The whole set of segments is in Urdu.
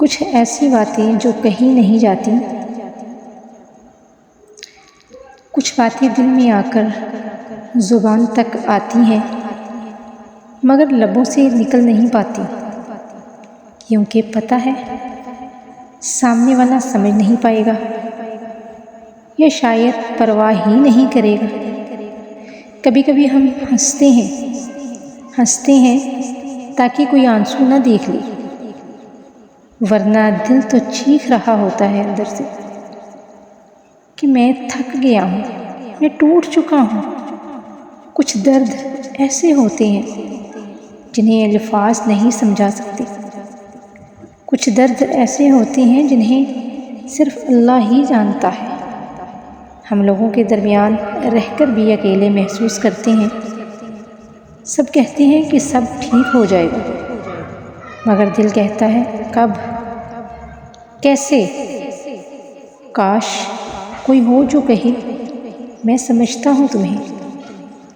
کچھ ایسی باتیں جو کہیں نہیں جاتی، کچھ باتیں دل میں آ کر زبان تک آتی ہیں مگر لبوں سے نکل نہیں پاتی، کیونکہ پتہ ہے سامنے والا سمجھ نہیں پائے گا یا شاید پرواہ ہی نہیں کرے گا۔ کبھی کبھی ہم ہنستے ہیں تاکہ کوئی آنسو نہ دیکھ لے، ورنہ دل تو چیخ رہا ہوتا ہے اندر سے کہ میں تھک گیا ہوں، میں ٹوٹ چکا ہوں۔ کچھ درد ایسے ہوتے ہیں جنہیں الفاظ نہیں سمجھا سکتے، کچھ درد ایسے ہوتے ہیں جنہیں صرف اللہ ہی جانتا ہے۔ ہم لوگوں کے درمیان رہ کر بھی اکیلے محسوس کرتے ہیں۔ سب کہتے ہیں کہ سب ٹھیک ہو جائے گا، مگر دل کہتا ہے کب، کیسے؟ کاش کوئی ہو جو کہے میں سمجھتا ہوں تمہیں،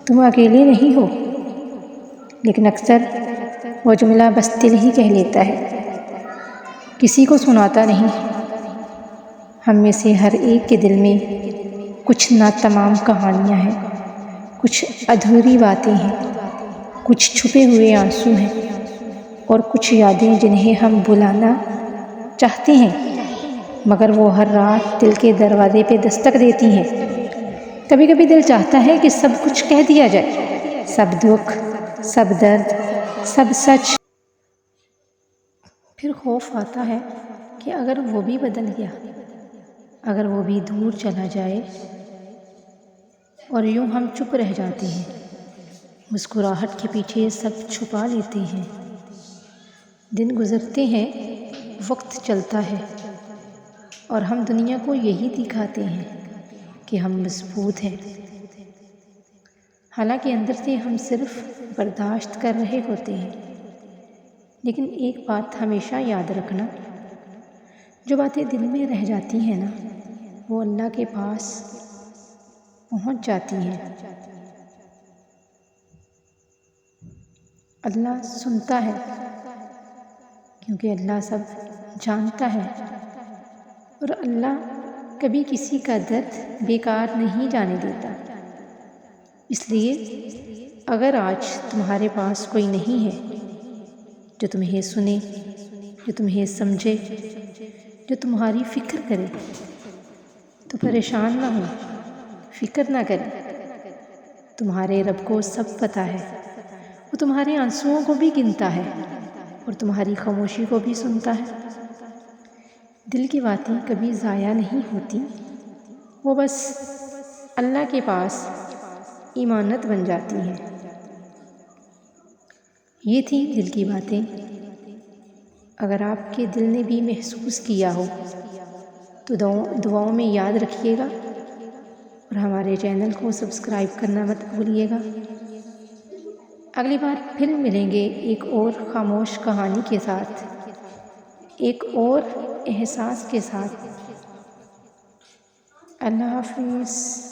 تم اکیلے نہیں ہو۔ لیکن اکثر وہ جملہ بس دل ہی کہہ لیتا ہے، کسی کو سناتا نہیں۔ ہم میں سے ہر ایک کے دل میں کچھ ناتمام کہانیاں ہیں، کچھ ادھوری باتیں ہیں، کچھ چھپے ہوئے آنسو ہیں، اور کچھ یادیں جنہیں ہم بلانا چاہتے ہیں مگر وہ ہر رات دل کے دروازے پہ دستک دیتی ہیں۔ کبھی کبھی دل چاہتا ہے کہ سب کچھ کہہ دیا جائے، سب دکھ، سب درد، سب سچ۔ پھر خوف آتا ہے کہ اگر وہ بھی بدل گیا، اگر وہ بھی دور چلا جائے، اور یوں ہم چپ رہ جاتے ہیں، مسکراہٹ کے پیچھے سب چھپا لیتے ہیں۔ دن گزرتے ہیں، وقت چلتا ہے، اور ہم دنیا کو یہی دکھاتے ہیں کہ ہم مضبوط ہیں، حالانکہ اندر سے ہم صرف برداشت کر رہے ہوتے ہیں۔ لیکن ایک بات ہمیشہ یاد رکھنا، جو باتیں دل میں رہ جاتی ہیں نا، وہ اللہ کے پاس پہنچ جاتی ہیں۔ اللہ سنتا ہے، کیونکہ اللہ سب جانتا ہے، اور اللہ کبھی کسی کا درد بیکار نہیں جانے دیتا۔ اس لیے اگر آج تمہارے پاس کوئی نہیں ہے جو تمہیں سنے، جو تمہیں سمجھے، جو تمہاری فکر کرے، تو پریشان نہ ہو، فکر نہ کرے۔ تمہارے رب کو سب پتہ ہے، وہ تمہارے آنسوؤں کو بھی گنتا ہے اور تمہاری خاموشی کو بھی سنتا ہے۔ دل کی باتیں کبھی ضائع نہیں ہوتی، وہ بس اللہ کے پاس امانت بن جاتی ہیں۔ یہ تھی دل کی باتیں۔ اگر آپ کے دل نے بھی محسوس کیا ہو تو دعاؤں میں یاد رکھیے گا، اور ہمارے چینل کو سبسکرائب کرنا مت بھولیے گا۔ اگلی بار پھر ملیں گے ایک اور خاموش کہانی کے ساتھ، ایک اور احساس کے ساتھ۔ اللہ حافظ۔